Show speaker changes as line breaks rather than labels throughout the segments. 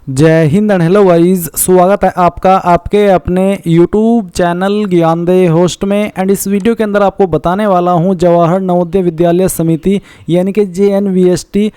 जय Hind and hello guys, स्वागत है आपका आपके अपने YouTube चैनल ज्ञानदेह होस्ट में। एंड इस वीडियो के अंदर आपको बताने वाला हूं जवाहर नवोदय विद्यालय समिति यानी कि JNVST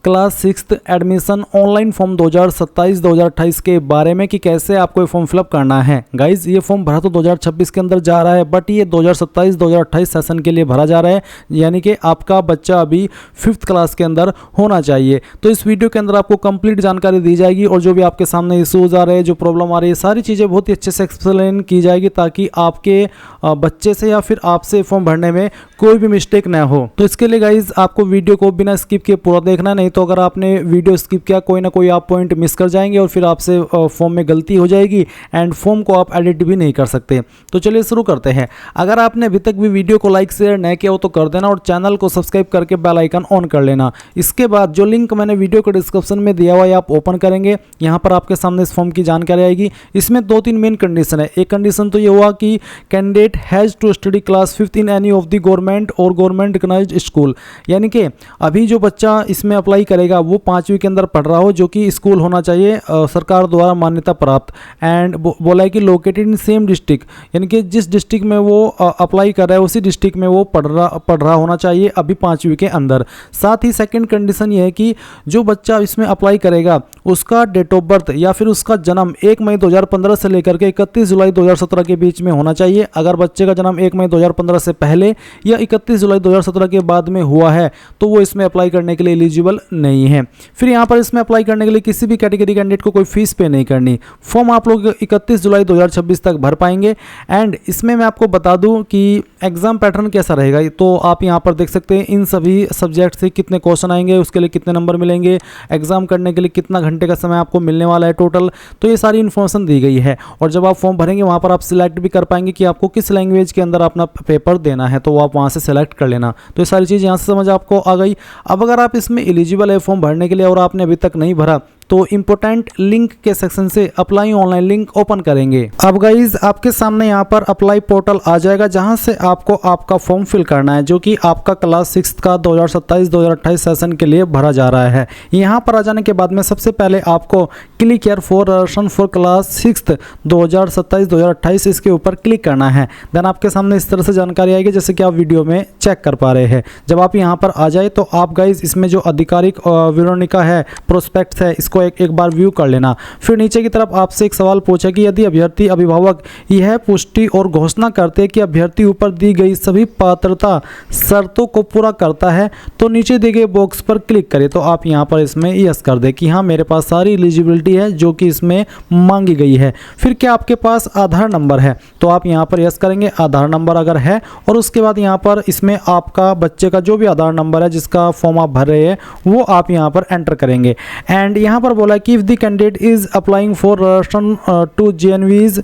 class 6 admission online form 2027-2028 के बारे में कि कैसे आपको ये फॉर्म फिलअप करना है। गाइज ये फॉर्म भरा तो 2026 के अंदर जा रहा है, बट ये 2027-2028 सेशन के लिए भरा जा रहा है, यानी कि आपका बच्चा अभी 5th क्लास के अंदर होना चाहिए। तो इस वीडियो के अंदर आपको कंप्लीट जानकारी दी जाएगी और जो भी आपके सामने इशूज़ आ रहे हैं, जो प्रॉब्लम आ रही है, सारी चीज़ें बहुत ही अच्छे से एक्सप्लेन की जाएगी ताकि आपके बच्चे से या फिर आपसे फॉर्म भरने में कोई भी मिस्टेक ना हो। तो इसके लिए गाइज आपको वीडियो को बिना स्किप किए पूरा देखना, नहीं तो अगर आपने वीडियो स्किप किया कोई ना कोई आप पॉइंट मिस कर जाएंगे और फिर आपसे फॉर्म में गलती हो जाएगी एंड फॉर्म को आप एडिट भी नहीं कर सकते। तो चलिए शुरू करते हैं। अगर आपने अभी तक भी वीडियो को लाइक शेयर नहीं किया हो तो कर देना और चैनल को सब्सक्राइब करके बेल आइकन ऑन कर लेना। इसके बाद जो लिंक मैंने वीडियो के डिस्क्रिप्शन में दिया हुआ है आप ओपन करेंगे, यहाँ पर आपके सामने इस फॉर्म की जानकारी आएगी। इसमें 2-3 मेन कंडीशन है। एक कंडीशन तो ये हुआ कि candidate has to study class 5th in any of the government और गवर्नमेंट रिकॉग्नाइज्ड स्कूल, यानी कि अभी जो बच्चा इसमें अप्लाई करेगा वो 5वीं के अंदर पढ़ रहा हो, जो कि स्कूल होना चाहिए सरकार द्वारा मान्यता प्राप्त। एंड बोला है कि लोकेटेड इन सेम डिस्ट्रिक्ट, यानी कि जिस डिस्ट्रिक्ट में वो अप्लाई कर रहा है उसी डिस्ट्रिक्ट में वो पढ़ रहा होना चाहिए अभी 5वीं के अंदर। साथ ही सेकंड कंडीशन ये है कि जो बच्चा इसमें अप्लाई करेगा उसका डेट ऑफ बर्थ या फिर उसका जन्म 1 मई 2015 से लेकर के 31 जुलाई 2017 के बीच में होना चाहिए। अगर बच्चे का जन्म 1 मई 2015 से पहले या 31 जुलाई 2017 के बाद में हुआ है तो वो इसमें अप्लाई करने के लिए एलिजिबल नहीं है। फिर यहाँ पर इसमें अप्लाई करने के लिए किसी भी कैटेगरी कैंडिडेट को कोई फीस पे नहीं करनी। फॉर्म आप लोग 31 जुलाई 2026 तक भर पाएंगे। एंड इसमें मैं आपको बता दूं कि एग्जाम पैटर्न कैसा रहेगा, तो आप यहाँ पर देख सकते हैं इन सभी सब्जेक्ट से कितने क्वेश्चन आएंगे, उसके लिए कितने नंबर मिलेंगे, एग्जाम करने के लिए कितना घंटे का समय आपको मिलने वाला है टोटल, तो ये सारी इन्फॉर्मेशन दी गई है। और जब आप फॉर्म भरेंगे वहाँ पर आप सिलेक्ट भी कर पाएंगे कि आपको किस लैंग्वेज के अंदर अपना पेपर देना है, तो वो आप वहाँ से सेलेक्ट कर लेना। तो ये सारी चीज़ यहाँ से समझ आपको आ गई। अब अगर आप इसमें एलिजिबल है फॉर्म भरने के लिए और आपने अभी तक नहीं भरा तो इंपॉर्टेंट लिंक के सेक्शन से अप्लाई ऑनलाइन लिंक ओपन करेंगे। अब गाइज आपके सामने यहाँ पर अप्लाई पोर्टल आ जाएगा जहाँ से आपको आपका फॉर्म फिल करना है, जो कि आपका क्लास 6 का 2027-2028 सेशन के लिए भरा जा रहा है। यहाँ पर आ जाने के बाद में सबसे पहले आपको click here for registration for class 6 2027-2028 इसके ऊपर क्लिक करना है। देन आपके सामने इस तरह से जानकारी आएगी जैसे कि आप वीडियो में चेक कर पा रहे हैं। जब आप यहाँ पर आ जाए तो आप गाइज इसमें जो आधिकारिक विवरणिका है, प्रोस्पेक्ट है, इसको एक बार व्यू कर लेना। फिर नीचे की तरफ आपसे एक सवाल पूछा कि यदि अभ्यर्थी अभिभावक यह पुष्टि और घोषणा करते हैं कि अभ्यर्थी ऊपर दी गई सभी पात्रता शर्तों को पूरा करता है तो नीचे दिए गए बॉक्स पर क्लिक करें। तो आप यहां पर इसमें यस कर दें कि हाँ मेरे पास सारी एलिजिबिलिटी है जो कि इसमें मांगी गई है। फिर क्या आपके पास आधार नंबर है, तो आप यहां पर यस करेंगे आधार नंबर अगर है, और उसके बाद यहां पर इसमें आपका बच्चे का जो भी आधार नंबर है जिसका फॉर्म आप भर रहे हैं वो आप यहां पर एंटर करेंगे। एंड यहाँ पर बोला कि if the candidate is applying for registration to JNVs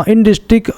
in district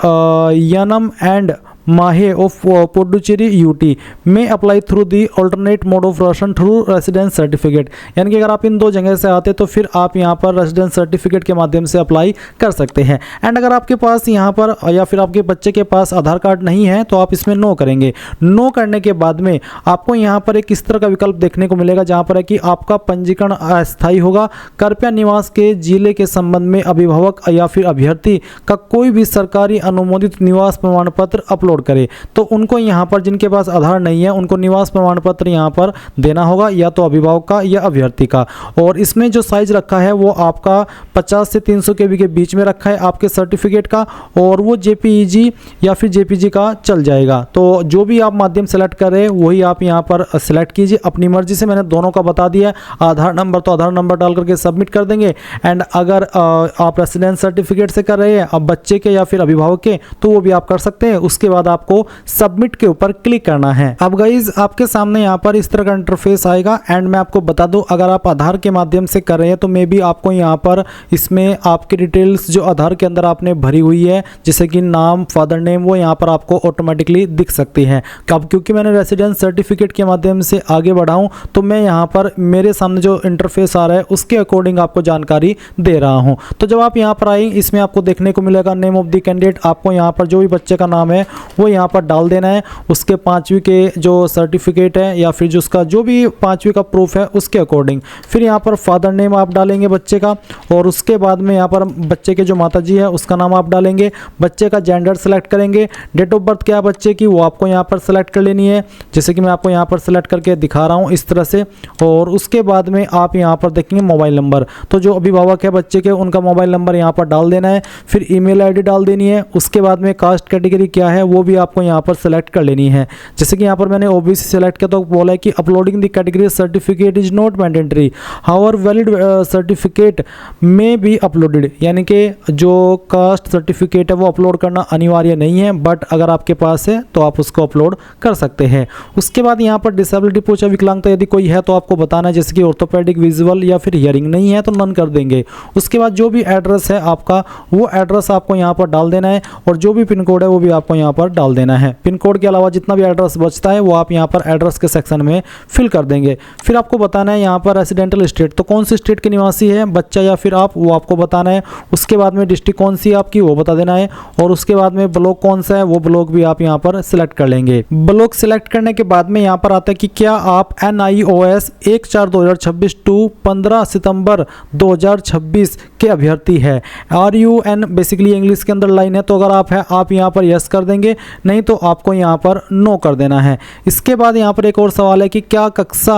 Yanam and Mahe of Puducherry UT में apply through the alternate mode of registration through residence certificate, यानी कि अगर आप इन दो जगह से आते तो फिर आप यहाँ पर रेसिडेंस सर्टिफिकेट के माध्यम से अप्लाई कर सकते हैं। एंड अगर आपके पास यहाँ पर या फिर आपके बच्चे के पास आधार कार्ड नहीं है तो आप इसमें नो करेंगे। नो करने के बाद में आपको यहाँ पर एक इस तरह का विकल्प देखने को मिलेगा जहाँ पर है कि आपका पंजीकरण अस्थायी होगा। कृपया निवास के जिले के संबंध में अभिभावक या फिर अभ्यर्थी का कोई भी सरकारी अनुमोदित निवास प्रमाण पत्र अपलोड करे। तो उनको यहाँ पर जिनके पास आधार नहीं है उनको निवास प्रमाण पत्र यहाँ पर देना होगा, या तो अभिभावक का या अभ्यर्थी का। और इसमें जो साइज रखा है वो आपका 50 से 300 KB के बीच में रखा है आपके सर्टिफिकेट का, और वो JPEG या फिर JPG का चल जाएगा। तो जो भी आप माध्यम सेलेक्ट कर रहे हैं वही आप यहाँ पर सेलेक्ट कीजिए अपनी मर्जी से। मैंने दोनों का बता दिया। आधार नंबर तो आधार नंबर डाल करके सबमिट कर देंगे। एंड अगर आप रेसिडेंस सर्टिफिकेट से कर रहे हैं अब बच्चे के या फिर अभिभावक के तो वो भी आप कर सकते हैं। उसके बाद आपको सबमिट के ऊपर क्लिक करना है। अब गाइज आपके सामने यहाँ पर इस तरह का इंटरफेस आएगा। एंड मैं आपको बता दूं अगर आप आधार के माध्यम से कर रहे हैं तो मे बी आपको यहाँ पर इसमें आपकी डिटेल्स जो आधार के अंदर आपने भरी हुई है जैसे कि नाम, फादर नेम, वो यहाँ पर आपको ऑटोमेटिकली दिख सकती है। अब क्योंकि मैंने रेसिडेंस सर्टिफिकेट के माध्यम से आगे बढ़ा हूँ तो मैं यहाँ पर मेरे सामने जो इंटरफेस आ रहा है उसके अकॉर्डिंग आपको जानकारी दे रहा हूँ। तो जब आप यहाँ पर आए इसमें आपको देखने को मिलेगा नेम ऑफ द कैंडिडेट। आपको यहाँ पर जो भी बच्चे का नाम है वो यहाँ पर डाल देना है। उसके 5वीं के जो सर्टिफिकेट है या फिर जो उसका जो भी 5वीं का प्रूफ है उसके अकॉर्डिंग। फिर यहाँ पर फादर नेम आप डालेंगे बच्चे का, और उसके बाद में यहाँ पर बच्चे के जो माताजी है उसका नाम आप डालेंगे। बच्चे का जेंडर सेलेक्ट करेंगे। डेट ऑफ बर्थ क्या है बच्चे की वो आपको यहाँ पर सेलेक्ट कर लेनी है, जैसे कि मैं आपको यहाँ पर सेलेक्ट करके दिखा रहा हूँ इस तरह से। और उसके बाद में आप यहाँ पर देखेंगे मोबाइल नंबर, तो जो अभिभावक है बच्चे के उनका मोबाइल नंबर यहाँ पर डाल देना है। फिर ईमेल आईडी डाल देनी है। उसके बाद में कास्ट कैटेगरी क्या है वो भी आपको यहाँ पर सेलेक्ट कर लेनी है। जैसे कि यहाँ पर मैंने ओबीसी सेलेक्ट किया तो बोला है कि uploading the category certificate is not mandatory, however valid certificate में बी अपलोडेड, यानी कि जो कास्ट सर्टिफिकेट है वो अपलोड करना अनिवार्य नहीं है, बट अगर आपके पास है तो आप उसको अपलोड कर सकते हैं। उसके बाद यहाँ पर डिसेबिलिटी पूछा, विकलांगता यदि कोई है तो आपको बताना है, जैसे कि ऑर्थोपेडिक, विजुअल या फिर हियरिंग, नहीं है तो नन कर देंगे। उसके बाद जो भी एड्रेस है आपका वो एड्रेस आपको यहाँ पर डाल देना है, और जो भी पिन कोड है वो भी आपको यहाँ पर डाल देना है। पिन कोड के अलावा जितना भी एड्रेस बचता है वो आप यहाँ पर एड्रेस के सेक्शन में फिल कर देंगे। फिर आपको बताना है यहाँ पर रेसिडेंटल स्टेट, तो कौन सी स्टेट के निवासी है बच्चा या फिर आप, वो आपको बताना है। उसके बाद में डिस्ट्रिक्ट कौन सी है आपकी वो बता देना है, और उसके बाद में ब्लॉक कौन सा है वो ब्लॉक भी आप यहाँ पर सिलेक्ट कर लेंगे। ब्लॉक सिलेक्ट करने के बाद में यहाँ पर आता है कि क्या आप NIOS 1/4/2026 टू 15 सितंबर 2026 के अभ्यर्थी है। RUN बेसिकली इंग्लिश के अंदर लाइन है, तो अगर आप है आप यहाँ पर यस कर देंगे, नहीं तो आपको यहाँ पर नो कर देना है। इसके बाद यहाँ पर एक और सवाल है कि क्या कक्षा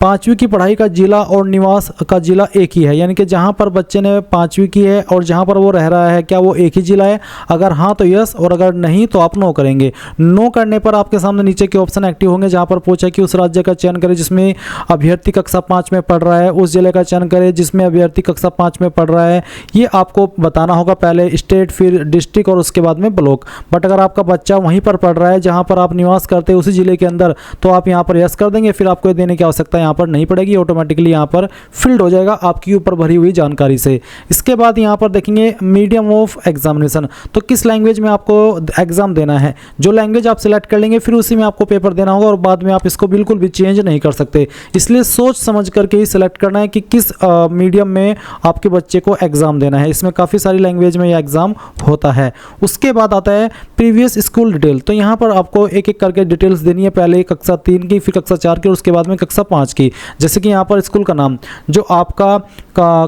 5वीं की पढ़ाई का जिला और निवास का जिला एक ही है, यानी कि जहाँ पर बच्चे ने 5वीं की है और जहाँ पर वो रह रहा है क्या वो एक ही जिला है। अगर हाँ तो यस, और अगर नहीं तो आप नो करेंगे। नो करने पर आपके सामने नीचे के ऑप्शन एक्टिव होंगे, जहाँ पर पूछा कि उस राज्य का चयन करें जिसमें अभ्यर्थी कक्षा 5 में पढ़ रहा है, उस जिले का चयन करें जिसमें अभ्यर्थी कक्षा 5 में पढ़ रहा है। ये आपको बताना होगा, पहले स्टेट फिर डिस्ट्रिक्ट और उसके बाद में ब्लॉक। बट अगर आपका बच्चा वहीं पर पढ़ रहा है जहाँ पर आप निवास करते हैं उसी जिले के अंदर, तो आप यहाँ पर यस कर देंगे। फिर आपको देने की आवश्यकता यहाँ पर नहीं पड़ेगी, ऑटोमेटिकली यहाँ पर फिल्ड हो जाएगा आपकी ऊपर भरी हुई जानकारी से। इसके बाद यहाँ पर देखेंगे मीडियम ऑफ एग्जामिनेशन, तो किस लैंग्वेज में आपको एग्जाम देना है। जो लैंग्वेज आप सिलेक्ट कर लेंगे फिर उसी में आपको पेपर देना होगा, और बाद में आप इसको बिल्कुल भी चेंज नहीं कर सकते। इसलिए सोच समझ करके ही सिलेक्ट करना है कि किस मीडियम में आपके बच्चे को एग्जाम देना है। इसमें काफ़ी सारी लैंग्वेज में यह एग्जाम होता है। उसके बाद आता है प्रीवियस स्कूल डिटेल, तो यहाँ पर आपको एक एक करके डिटेल्स देनी है, पहले कक्षा 3 की, फिर कक्षा 4 की, और उसके बाद में कक्षा 5 की। जैसे कि यहाँ पर स्कूल का नाम जो आपका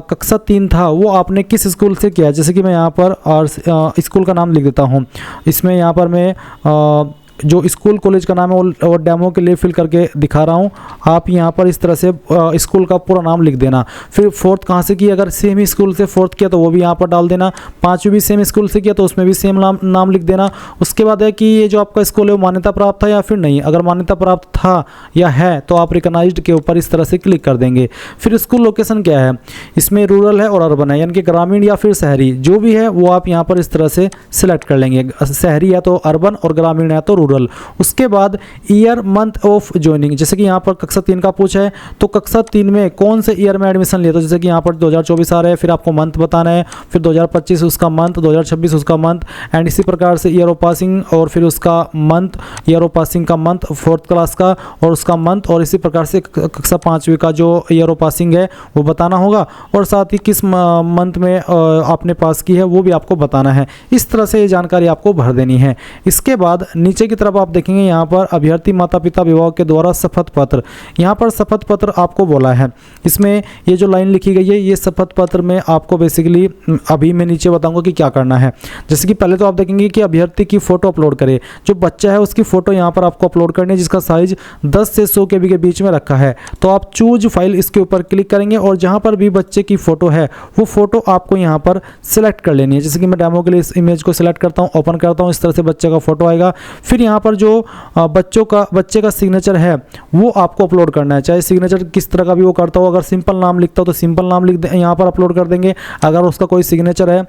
कक्षा 3 था वो आपने किस स्कूल से किया, जैसे कि मैं यहाँ पर स्कूल का नाम लिख देता हूँ। इसमें यहाँ पर मैं जो स्कूल कॉलेज का नाम है वो डेमो के लिए फिल करके दिखा रहा हूँ। आप यहाँ पर इस तरह से स्कूल का पूरा नाम लिख देना। फिर फोर्थ कहाँ से की, अगर सेम ही स्कूल से फोर्थ किया तो वो भी यहाँ पर डाल देना। 5वीं भी सेम स्कूल से किया तो उसमें भी सेम नाम लिख देना। उसके बाद है कि ये जो आपका स्कूल है वो मान्यता प्राप्त था या फिर नहीं। अगर मान्यता प्राप्त था या है तो आप रिकॉग्नाइज्ड के ऊपर इस तरह से क्लिक कर देंगे। फिर स्कूल लोकेशन क्या है, इसमें रूरल है और अर्बन है, यानी कि ग्रामीण या फिर शहरी, जो भी है वो आप यहाँ पर इस तरह से सिलेक्ट कर लेंगे। शहरी है तो अर्बन और ग्रामीण है तो रूरल। उसके बाद ईयर मंथ ऑफ ज्वाइनिंग, जैसे कि यहाँ पर कक्षा 3 का पूछा है तो कक्षा 3 में कौन से ईयर में एडमिशन लिया, तो जैसे कि यहाँ पर 2024 आ रहा है, फिर आपको मंथ बताना है, फिर 2025 उसका मंथ, 2026 उसका मंथ, एंड इसी प्रकार से ईयर ऑफ पासिंग और फिर उसका मंथ, ईयर ऑफ पासिंग का मंथ, 4th क्लास का और उसका मंथ, और इसी प्रकार से कक्षा 5वीं का जो ईयर ऑफ पासिंग है वो बताना होगा, और साथ ही किस मंथ में आपने पास की है वो भी आपको बताना है। इस तरह से ये जानकारी आपको भर देनी है। इसके बाद नीचे की तरफ आप देखेंगे यहाँ पर अभ्यर्थी माता पिता विभाग के द्वारा शपथ पत्र, यहाँ पर शपथ पत्र आपको बोला है। इसमें ये जो लाइन लिखी गई है ये शपथ पत्र में आपको बेसिकली अभी मैं नीचे बताऊंगा कि क्या करना है। जैसे कि पहले तो आप देखेंगे कि अभ्यर्थी की फोटो अपलोड करे, जो बच्चा है उसकी फोटो यहाँ पर आपको अपलोड करनी है जिसका साइज 10 से 100 KB के बीच में रखा है। तो आप चूज फाइल इसके ऊपर क्लिक करेंगे और जहाँ पर भी बच्चे की फोटो है वो फोटो आपको यहाँ पर सिलेक्ट कर लेनी है। जैसे कि मैं डेमो के लिए इस इमेज को सिलेक्ट करता हूँ, ओपन करता हूँ, इस तरह से बच्चे का फोटो आएगा। फिर यहाँ पर जो बच्चे का सिग्नेचर है वो आपको अपलोड करना है, चाहे सिग्नेचर किस तरह का भी वो करता हो। अगर सिंपल नाम लिखता हो तो सिंपल नाम लिख दे, यहाँ पर अपलोड कर देंगे। अगर उसका कोई सिग्नेचर है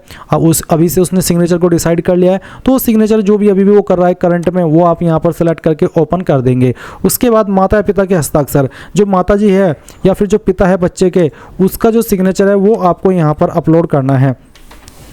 अभी से उसने सिग्नेचर को डिसाइड कर लिया है तो सिग्नेचर जो भी अभी भी वो कर रहा है करंट में वो आप यहाँ पर सेलेक्ट करके ओपन कर देंगे। उसके बाद माता या पिता के हस्ताक्षर, जो माता जी है या फिर जो पिता है बच्चे के उसका जो सिग्नेचर है वो आपको यहाँ पर अपलोड करना है।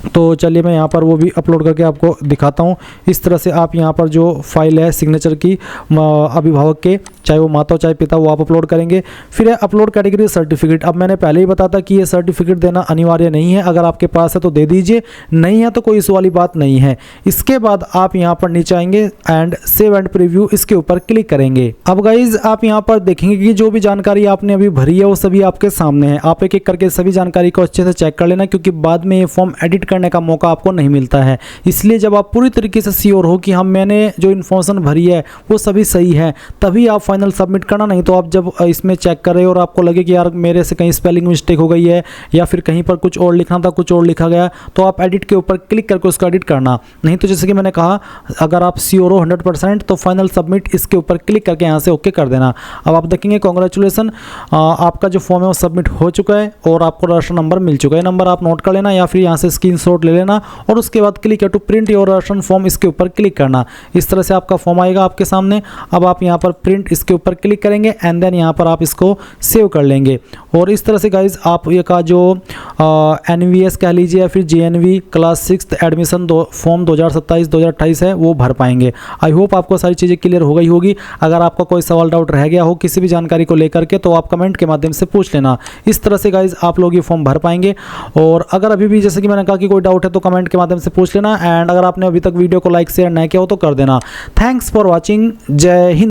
तो चलिए मैं यहाँ पर वो भी अपलोड करके आपको दिखाता हूँ। इस तरह से आप यहाँ पर जो फाइल है सिग्नेचर की अभिभावक के चाहे वो माता हो चाहे पिता, वो आप अपलोड करेंगे। फिर है अपलोड कैटेगरी सर्टिफिकेट। अब मैंने पहले ही बताया था कि ये सर्टिफिकेट देना अनिवार्य नहीं है, अगर आपके पास है तो दे दीजिए, नहीं है तो कोई इस वाली बात नहीं है। इसके बाद आप यहाँ पर नीचे आएंगे एंड सेव एंड प्रीव्यू, इसके ऊपर क्लिक करेंगे। अब गाइज आप यहाँ पर देखेंगे कि जो भी जानकारी आपने अभी भरी है वो सभी आपके सामने है। आप एक एक करके सभी जानकारी को अच्छे से चेक कर लेना, क्योंकि बाद में ये फॉर्म एडिट करने का मौका आपको नहीं मिलता है। इसलिए जब आप पूरी तरीके से श्योर हो कि हम मैंने जो इन्फॉर्मेशन भरी है वो सभी सही है, तभी आप फाइनल सबमिट करना। नहीं तो आप जब इसमें चेक करें और आपको लगे कि यार मेरे से कहीं स्पेलिंग मिस्टेक हो गई है या फिर कहीं पर कुछ और लिखना था कुछ और लिखा गया, तो आप एडिट के ऊपर क्लिक करके उसका एडिट करना। नहीं तो जैसे कि मैंने कहा, अगर आप श्योर हो 100% तो फाइनल सबमिट इसके ऊपर क्लिक करके यहाँ से ओके कर देना। अब आप देखेंगे कॉन्ग्रेचुलेसन, आपका जो फॉर्म है वो सबमिट हो चुका है और आपको राशन नंबर मिल चुका है। नंबर आप नोट कर लेना या फिर यहाँ से स्क्रीनशॉट ले लेना और उसके बाद क्लिक है to print your ration form, इसके ऊपर क्लिक करना। इस तरह से आपका फॉर्म आएगा आपके सामने। अब आप यहाँ पर प्रिंट इसके ऊपर क्लिक करेंगे एंड देन यहाँ पर आप इसको सेव कर लेंगे। और इस तरह से गाइज आप ये का जो NVS कह लीजिए या फिर JNV क्लास 6 एडमिशन फॉर्म 2027-2028 है वो भर पाएंगे। आई होप आपको सारी चीज़ें क्लियर हो गई होगी। अगर आपका कोई सवाल डाउट रह गया हो किसी भी जानकारी को लेकर के, तो आप कमेंट के माध्यम से पूछ लेना। इस तरह से गाइज आप लोग ये फॉर्म भर पाएंगे। और अगर अभी भी जैसे कि मैंने कहा कि कोई डाउट है तो कमेंट के माध्यम से पूछ लेना। एंड अगर आपने अभी तक वीडियो को लाइक शेयर नहीं किया हो तो कर देना। Thanks for watching. जय हिंद।